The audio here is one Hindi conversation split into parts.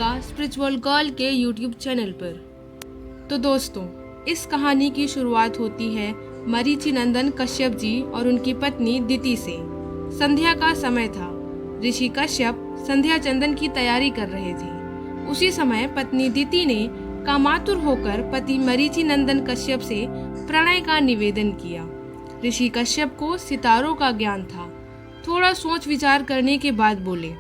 का स्पिरिचुअल गर्ल के यूट्यूब चैनल पर। तो दोस्तों, इस कहानी की शुरुआत होती है मरीचि नंदन कश्यप जी और उनकी पत्नी दिति से। संध्या का समय था। ऋषि कश्यप संध्या चंदन की तैयारी कर रहे थे। उसी समय पत्नी दिति ने कामातुर होकर पति मरीचि नंदन कश्यप से प्रणय का निवेदन किया। ऋषि कश्यप को सितारों का ज्ञान था। थोड़ा सोच विचार करने के बाद बोले,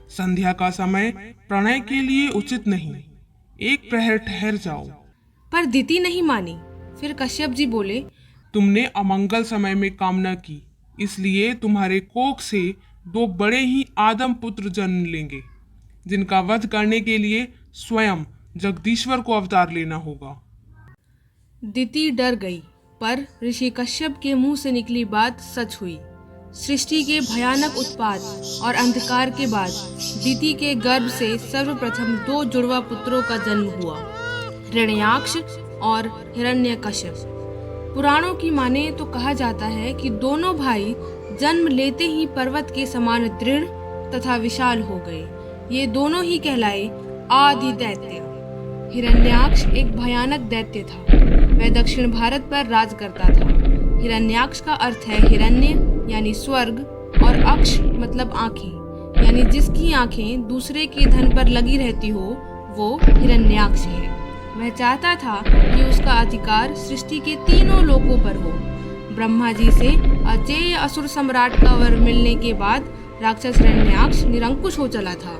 संध्या का समय प्रणय के लिए उचित नहीं, एक प्रहर ठहर जाओ। पर दिति नहीं मानी। फिर कश्यप जी बोले, तुमने अमंगल समय में कामना की, इसलिए तुम्हारे कोख से 2 बड़े ही आदम पुत्र जन्म लेंगे, जिनका वध करने के लिए स्वयं जगदीश्वर को अवतार लेना होगा। दिति डर गई, पर ऋषि कश्यप के मुंह से निकली बात सच हुई। सृष्टि के भयानक उत्पात और अंधकार के बाद दिति के गर्भ से सर्वप्रथम 2 जुड़वा पुत्रों का जन्म हुआ, हिरण्याक्ष और हिरण्यकश्यप। पुराणों की माने तो कहा जाता है कि दोनों भाई जन्म लेते ही पर्वत के समान दृढ़ तथा विशाल हो गए। ये दोनों ही कहलाए आदि दैत्य। हिरण्याक्ष एक भयानक दैत्य था। वह दक्षिण भारत पर राज करता था। हिरण्याक्ष का अर्थ है हिरण्य यानी स्वर्ग और अक्ष मतलब आंखें, यानी जिसकी आंखें दूसरे के धन पर लगी रहती हो वो हिरण्याक्ष है। वह चाहता था कि उसका अधिकार सृष्टि के तीनों लोकों पर हो। ब्रह्मा जी से अजेय असुर सम्राट का वर मिलने के बाद राक्षस हिरण्याक्ष निरंकुश हो चला था।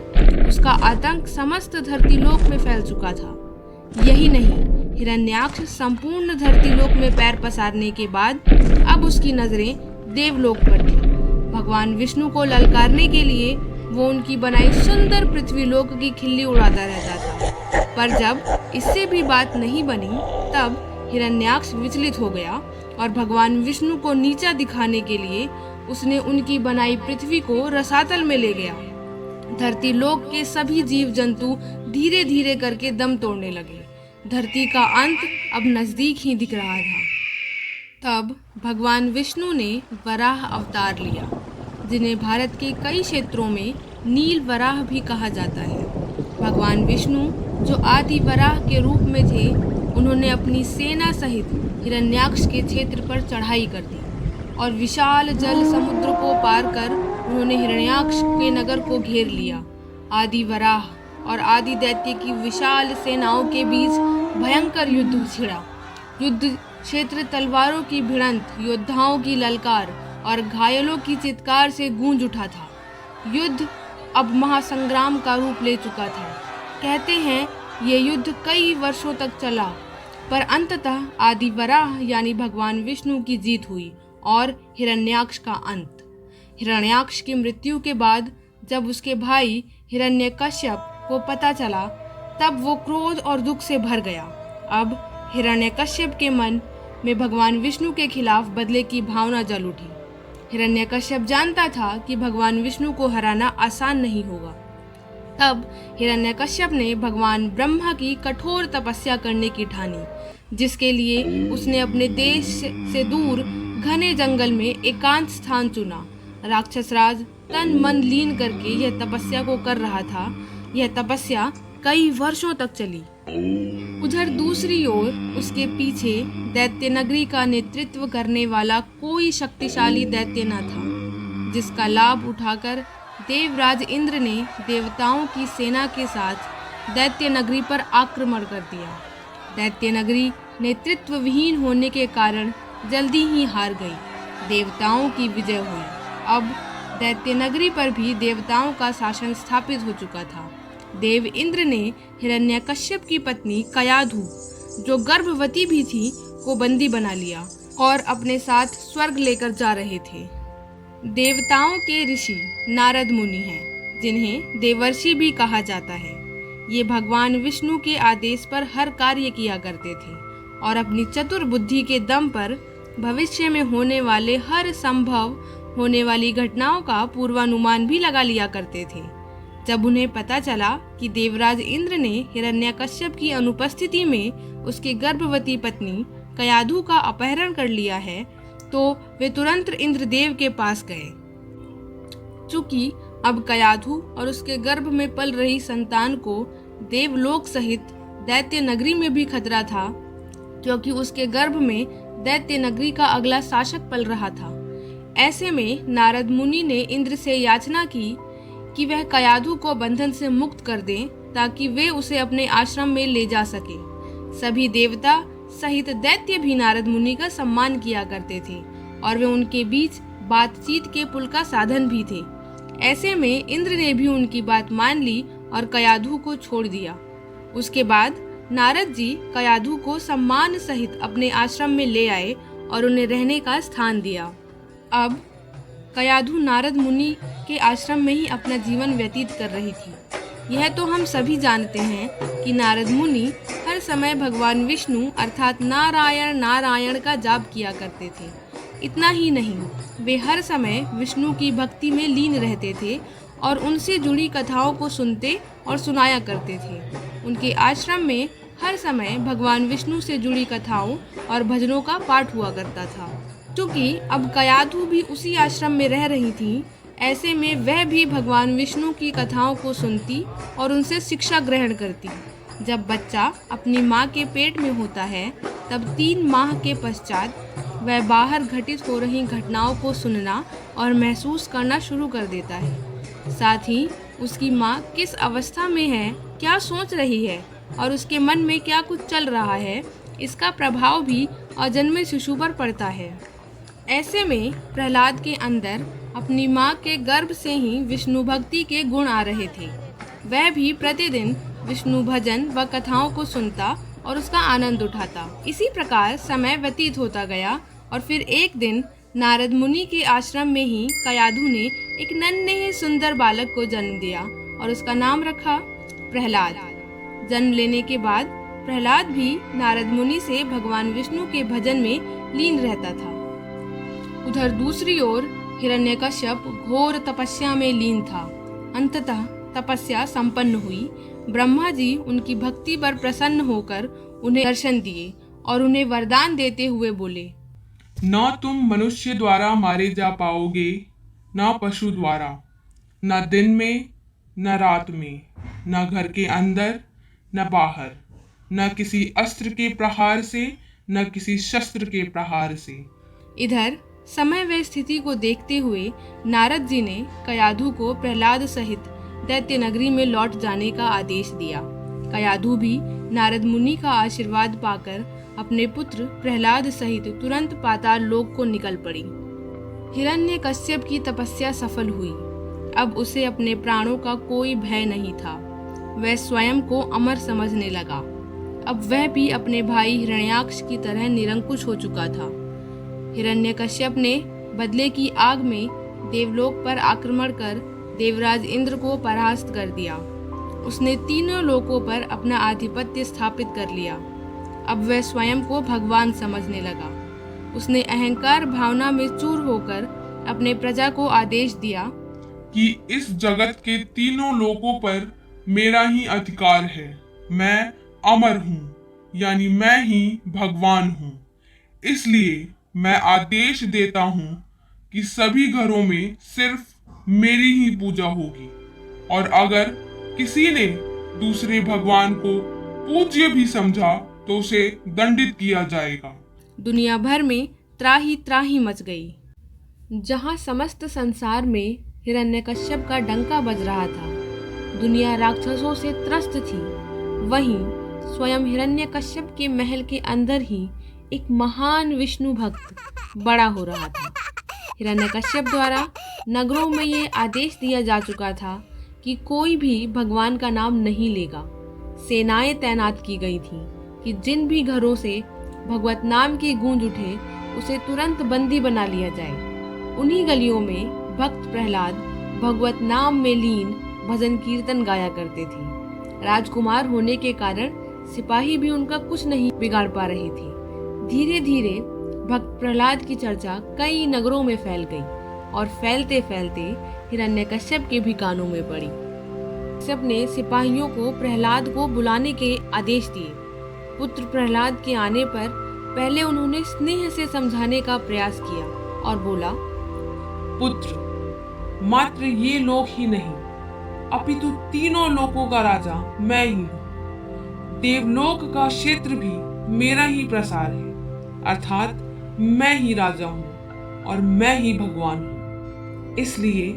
उसका आतंक समस्त धरतीलोक में फैल चुका था। यही नहीं, हिरण्याक्ष संपूर्ण धरतीलोक में पैर पसारने के बाद अब उसकी नजरें देवलोक पर थी। भगवान विष्णु को ललकारने के लिए वो उनकी बनाई सुंदर पृथ्वीलोक की खिल्ली उड़ाता रहता था। पर जब इससे भी बात नहीं बनी, तब हिरण्याक्ष विचलित हो गया और भगवान विष्णु को नीचा दिखाने के लिए उसने उनकी बनाई पृथ्वी को रसातल में ले गया। धरती लोक के सभी जीव जंतु धीरे धीरे करके दम तोड़ने लगे। धरती का अंत अब नजदीक ही दिख रहा था। तब भगवान विष्णु ने वराह अवतार लिया, जिन्हें भारत के कई क्षेत्रों में नील वराह भी कहा जाता है। भगवान विष्णु जो आदि वराह के रूप में थे, उन्होंने अपनी सेना सहित हिरण्याक्ष के क्षेत्र पर चढ़ाई कर दी और विशाल जल समुद्र को पार कर उन्होंने हिरण्याक्ष के नगर को घेर लिया। आदि वराह और आदि दैत्य की विशाल सेनाओं के बीच भयंकर युद्ध छिड़ा। युद्ध क्षेत्र तलवारों की भिड़ंत, योद्धाओं की ललकार और घायलों की चित्कार से गूंज उठा था। युद्ध अब महासंग्राम का रूप ले चुका था। कहते हैं ये युद्ध कई वर्षों तक चला, पर अंततः आदि वराह यानी भगवान विष्णु की जीत हुई और हिरण्याक्ष का अंत। हिरण्याक्ष की मृत्यु के बाद जब उसके भाई हिरण्यकश्यप को पता चला, तब वो क्रोध और दुख से भर गया। अब हिरण्यकश्यप के मन में भगवान विष्णु के खिलाफ बदले की भावना जल उठी। हिरण्यकश्यप जानता था कि भगवान विष्णु को हराना आसान नहीं होगा। तब हिरण्यकश्यप ने भगवान ब्रह्मा की कठोर तपस्या करने की ठानी, जिसके लिए उसने अपने देश से दूर घने जंगल में एकांत स्थान चुना। राक्षस राज तन मन लीन करके यह तपस्या को कर रहा था। यह तपस्या कई वर्षों तक चली। उधर दूसरी ओर उसके पीछे दैत्य नगरी का नेतृत्व करने वाला कोई शक्तिशाली दैत्य न था, जिसका लाभ उठाकर देवराज इंद्र ने देवताओं की सेना के साथ दैत्य नगरी पर आक्रमण कर दिया। दैत्य नगरी नेतृत्व विहीन होने के कारण जल्दी ही हार गई। देवताओं की विजय हुई। अब दैत्य नगरी पर भी देवताओं का शासन स्थापित हो चुका था। देव इंद्र ने हिरण्यकश्यप की पत्नी कयाधु, जो गर्भवती भी थी, को बंदी बना लिया और अपने साथ स्वर्ग लेकर जा रहे थे। देवताओं के ऋषि नारद मुनि हैं, जिन्हें देवर्षि भी कहा जाता है। ये भगवान विष्णु के आदेश पर हर कार्य किया करते थे और अपनी चतुर बुद्धि के दम पर भविष्य में होने वाले हर संभव होने वाली घटनाओं का पूर्वानुमान भी लगा लिया करते थे। जब उन्हें पता चला कि देवराज इंद्र ने हिरण्यकश्यप की अनुपस्थिति में उसकी गर्भवती पत्नी कयाधु का अपहरण कर लिया है, तो वे तुरंत इंद्रदेव के पास गए। चूंकि अब कयाधु और उसके गर्भ में पल रही संतान को देवलोक सहित दैत्य नगरी में भी खतरा था, क्योंकि उसके गर्भ में दैत्य नगरी का अगला शासक पल रहा था। ऐसे में नारद मुनि ने इंद्र से याचना की कि वह कयाधु को बंधन से मुक्त कर दें, ताकि वे उसे अपने आश्रम में ले जा सके। सभी देवता सहित दैत्य भी नारद मुनि का सम्मान किया करते थे और वे उनके बीच बातचीत के पुल का साधन भी थे। ऐसे में इंद्र ने भी उनकी बात मान ली और कयाधु को छोड़ दिया। उसके बाद नारद जी कयाधु को सम्मान सहित अपने आश्रम में ले आए और उन्हें रहने का स्थान दिया। अब कयाधु नारद मुनि के आश्रम में ही अपना जीवन व्यतीत कर रही थी। यह तो हम सभी जानते हैं कि नारद मुनि हर समय भगवान विष्णु अर्थात नारायण नारायण का जाप किया करते थे। इतना ही नहीं, वे हर समय विष्णु की भक्ति में लीन रहते थे और उनसे जुड़ी कथाओं को सुनते और सुनाया करते थे। उनके आश्रम में हर समय भगवान विष्णु से जुड़ी कथाओं और भजनों का पाठ हुआ करता था। क्योंकि अब कयाधु भी उसी आश्रम में रह रही थी, ऐसे में वह भी भगवान विष्णु की कथाओं को सुनती और उनसे शिक्षा ग्रहण करती। जब बच्चा अपनी माँ के पेट में होता है, तब 3 माह के पश्चात वह बाहर घटित हो रही घटनाओं को सुनना और महसूस करना शुरू कर देता है। साथ ही उसकी माँ किस अवस्था में है, क्या सोच रही है और उसके मन में क्या कुछ चल रहा है, इसका प्रभाव भी अजन्मे शिशु पर पड़ता है। ऐसे में प्रहलाद के अंदर अपनी माँ के गर्भ से ही विष्णु भक्ति के गुण आ रहे थे। वह भी प्रतिदिन विष्णु भजन व कथाओं को सुनता और उसका आनंद उठाता। इसी प्रकार समय व्यतीत होता गया और फिर एक दिन नारद मुनि के आश्रम में ही कयाधु ने एक नन्हे सुंदर बालक को जन्म दिया और उसका नाम रखा प्रहलाद। जन्म लेने के बाद प्रहलाद भी नारद मुनि से भगवान विष्णु के भजन में लीन रहता था। उधर दूसरी ओर हिरण्यकश्यप घोर तपस्या में लीन था। अंततः तपस्या संपन्न हुई। ब्रह्मा जी उनकी भक्ति पर प्रसन्न होकर उन्हें दर्शन दिए और उन्हें वरदान देते हुए बोले, न तुम मनुष्य द्वारा मारे जा पाओगे, न पशु द्वारा, न दिन में न रात में, न घर के अंदर न बाहर, न किसी अस्त्र के प्रहार से न किसी शस्त्र के प्रहार से। इधर समय व स्थिति को देखते हुए नारद जी ने कयाधु को प्रहलाद सहित दैत्य नगरी में लौट जाने का आदेश दिया। कयाधु भी नारद मुनि का आशीर्वाद पाकर अपने पुत्र प्रहलाद सहित तुरंत पाताल लोक को निकल पड़ी। हिरण्यकश्यप की तपस्या सफल हुई। अब उसे अपने प्राणों का कोई भय नहीं था। वह स्वयं को अमर समझने लगा। अब वह भी अपने भाई हिरण्याक्ष की तरह निरंकुश हो चुका था। हिरण्यकश्यप ने बदले की आग में देवलोक पर आक्रमण कर देवराज इंद्र को परास्त कर दिया। उसने तीनों लोकों पर अपना आधिपत्य स्थापित कर लिया। अब वह स्वयं को भगवान समझने लगा। उसने अहंकार भावना में चूर होकर अपने प्रजा को आदेश दिया कि इस जगत के तीनों लोकों पर मेरा ही अधिकार है। मैं अमर हूँ, यानी मैं ही भगवान हूँ। इसलिए मैं आदेश देता हूँ कि सभी घरों में सिर्फ मेरी ही पूजा होगी, और अगर किसी ने दूसरे भगवान को पूज्य भी समझा तो उसे दंडित किया जाएगा। दुनिया भर में त्राही मच गई। जहाँ समस्त संसार में हिरण्यकश्यप का डंका बज रहा था, दुनिया राक्षसों से त्रस्त थी, वहीं स्वयं हिरण्यकश्यप के महल के अंदर ही एक महान विष्णु भक्त बड़ा हो रहा था। हिरण्यकश्यप द्वारा नगरों में ये आदेश दिया जा चुका था कि कोई भी भगवान का नाम नहीं लेगा। सेनाएं तैनात की गई थीं कि जिन भी घरों से भगवत नाम की गूंज उठे उसे तुरंत बंदी बना लिया जाए। उन्हीं गलियों में भक्त प्रहलाद भगवत नाम में लीन भजन कीर्तन गाया करते थे। राजकुमार होने के कारण सिपाही भी उनका कुछ नहीं बिगाड़ पा रहे थे। धीरे धीरे भक्त प्रहलाद की चर्चा कई नगरों में फैल गई और फैलते फैलते हिरण्यकश्यप के भी कानों में पड़ी। कश्यप ने सिपाहियों को प्रहलाद को बुलाने के आदेश दिए। पुत्र प्रहलाद के आने पर पहले उन्होंने स्नेह से समझाने का प्रयास किया और बोला, पुत्र, मात्र ये लोक ही नहीं, अपितु तीनों लोकों का राजा मैं ही हूँ। देवलोक का क्षेत्र भी मेरा ही प्रसार है, अर्थात मैं ही राजा हूँ और मैं ही भगवान हूँ। इसलिए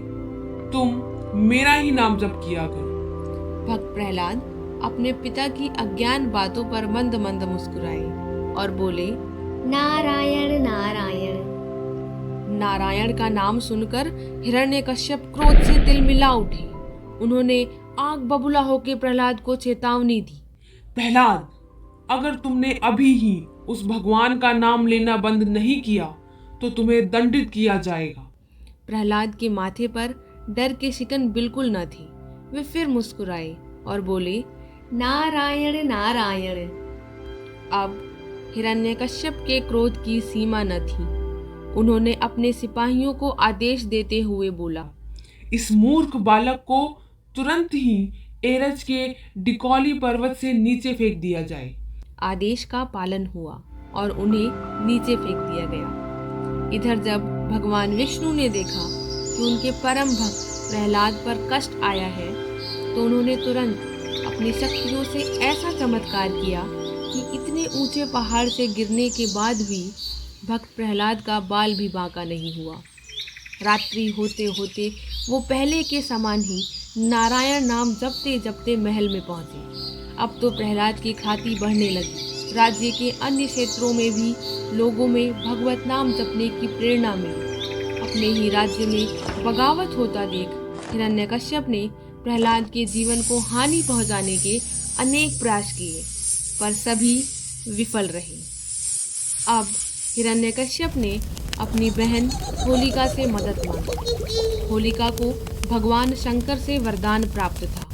तुम मेरा ही नाम जप किया करो। भक्त प्रहलाद अपने पिता की अज्ञान बातों पर मंद मंद मुस्कुराए और बोले, नारायण नारायण। नारायण का नाम सुनकर हिरण्यकश्यप क्रोध से तिलमिला उठे। उन्होंने आग बबूला होकर प्रहलाद को चेतावनी दी। प्रहलाद, अगर तुमने अभी ही उस भगवान का नाम लेना बंद नहीं किया तो तुम्हें दंडित किया जाएगा। प्रहलाद के माथे पर डर के शिकन बिल्कुल न थे। वे फिर मुस्कुराए और बोले, नारायण नारायण। अब हिरण्यकश्यप के क्रोध की सीमा न थी। उन्होंने अपने सिपाहियों को आदेश देते हुए बोला, इस मूर्ख बालक को तुरंत ही एरज के डिकौली पर्वत से नीचे फेंक दिया जाए। आदेश का पालन हुआ और उन्हें नीचे फेंक दिया गया। इधर जब भगवान विष्णु ने देखा कि उनके परम भक्त प्रहलाद पर कष्ट आया है, तो उन्होंने तुरंत अपनी शक्तियों से ऐसा चमत्कार किया कि इतने ऊंचे पहाड़ से गिरने के बाद भी भक्त प्रहलाद का बाल भी बांका नहीं हुआ। रात्रि होते होते वो पहले के समान ही नारायण नाम जपते जपते महल में पहुंचे। अब तो प्रहलाद की ख्याति बढ़ने लगी। राज्य के अन्य क्षेत्रों में भी लोगों में भगवत नाम जपने की प्रेरणा मिली। अपने ही राज्य में बगावत होता देख हिरण्यकश्यप ने प्रहलाद के जीवन को हानि पहुंचाने के अनेक प्रयास किए, पर सभी विफल रहे। अब हिरण्यकश्यप ने अपनी बहन होलिका से मदद मांगी। होलिका को भगवान शंकर से वरदान प्राप्त था।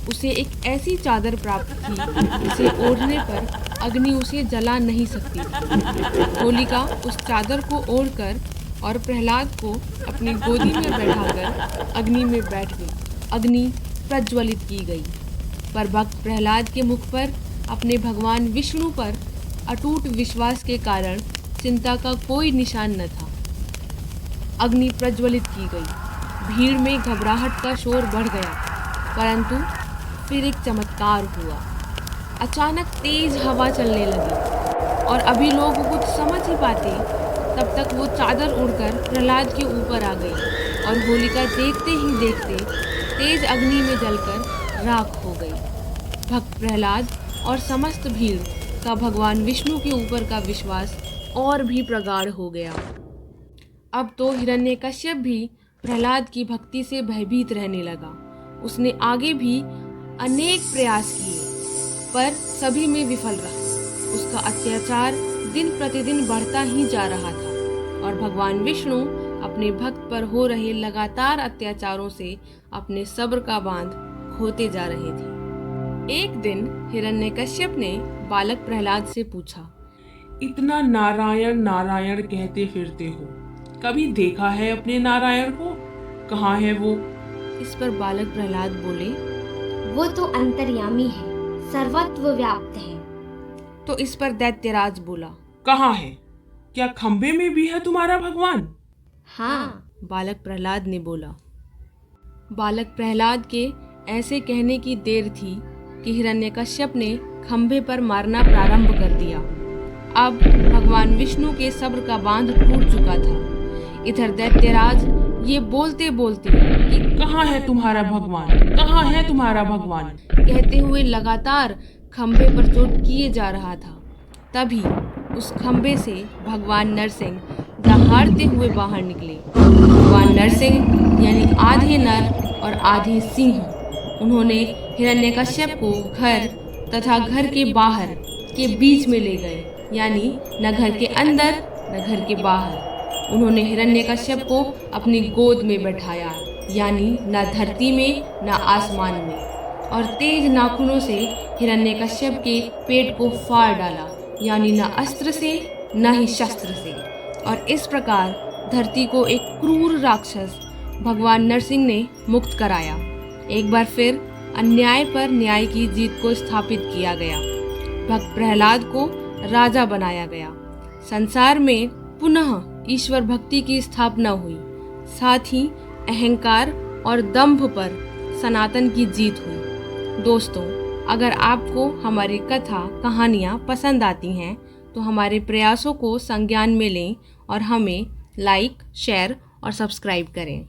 उसे एक ऐसी चादर प्राप्त थी जिसे ओढ़ने पर अग्नि उसे जला नहीं सकती थी। होलिका उस चादर को ओढ़कर और प्रहलाद को अपनी गोदी में बैठाकर अग्नि में बैठ गई। अग्नि प्रज्वलित की गई, पर भक्त प्रहलाद के मुख पर अपने भगवान विष्णु पर अटूट विश्वास के कारण चिंता का कोई निशान न था। अग्नि प्रज्वलित की गई। भीड़ में घबराहट का शोर बढ़ गया, परंतु फिर एक चमत्कार हुआ। अचानक तेज हवा चलने लगी और अभी लोग कुछ समझ ही पाते तब तक वो चादर उड़कर प्रहलाद के ऊपर आ गई और होलिका देखते ही देखते तेज अग्नि में जलकर राख हो गई। भक्त प्रहलाद और समस्त भीड़ का भगवान विष्णु के ऊपर का विश्वास और भी प्रगाढ़ हो गया। अब तो हिरण्यकश्यप भी प्रहलाद की भक्ति से भयभीत रहने लगा। उसने आगे भी अनेक प्रयास किए, पर सभी में विफल रहा। उसका अत्याचार दिन प्रतिदिन बढ़ता ही जा रहा था और भगवान विष्णु अपने भक्त पर हो रहे लगातार अत्याचारों से अपने सब्र का बांध खोते जा रहे थे। एक दिन हिरण्यकश्यप ने बालक प्रहलाद से पूछा, इतना नारायण नारायण कहते फिरते हो, कभी देखा है अपने नारायण को? कहाँ है वो? इस पर बालक प्रहलाद बोले, वो तो अंतर्यामी है, सर्वत्र व्याप्त है। तो इस पर दैत्यराज बोला, कहाँ है? क्या खंबे में भी है तुम्हारा भगवान? हाँ। बालक प्रहलाद ने बोला। बालक प्रहलाद के ऐसे कहने की देर थी कि हिरण्यकश्यप ने खंभे पर मारना प्रारंभ कर दिया। अब भगवान विष्णु के सब्र का बांध टूट चुका था। इधर दैत्यराज ये बोलते बोलते कि कहाँ है तुम्हारा भगवान? कहाँ है तुम्हारा भगवान? कहते हुए लगातार खंभे पर चोट किए जा रहा था। तभी उस खंभे से भगवान नरसिंह दहाड़ते हुए बाहर निकले। भगवान नरसिंह यानी आधे नर और आधे सिंह। उन्होंने हिरण्यकश्यप को घर तथा घर के बाहर के बीच में ले गए, यानी न घर के अंदर न घर के बाहर। उन्होंने हिरण्यकश्यप को अपनी गोद में बैठाया, यानी न धरती में न आसमान में, और तेज नाखूनों से हिरण्यकश्यप के पेट को फाड़ डाला, यानी न अस्त्र से न ही शस्त्र से। और इस प्रकार धरती को एक क्रूर राक्षस भगवान नरसिंह ने मुक्त कराया। एक बार फिर अन्याय पर न्याय की जीत को स्थापित किया गया। भक्त प्रहलाद को राजा बनाया गया। संसार में पुनः ईश्वर भक्ति की स्थापना हुई। साथ ही अहंकार और दंभ पर सनातन की जीत हुई। दोस्तों, अगर आपको हमारी कथा कहानियाँ पसंद आती हैं तो हमारे प्रयासों को संज्ञान में लें और हमें लाइक, शेयर और सब्सक्राइब करें।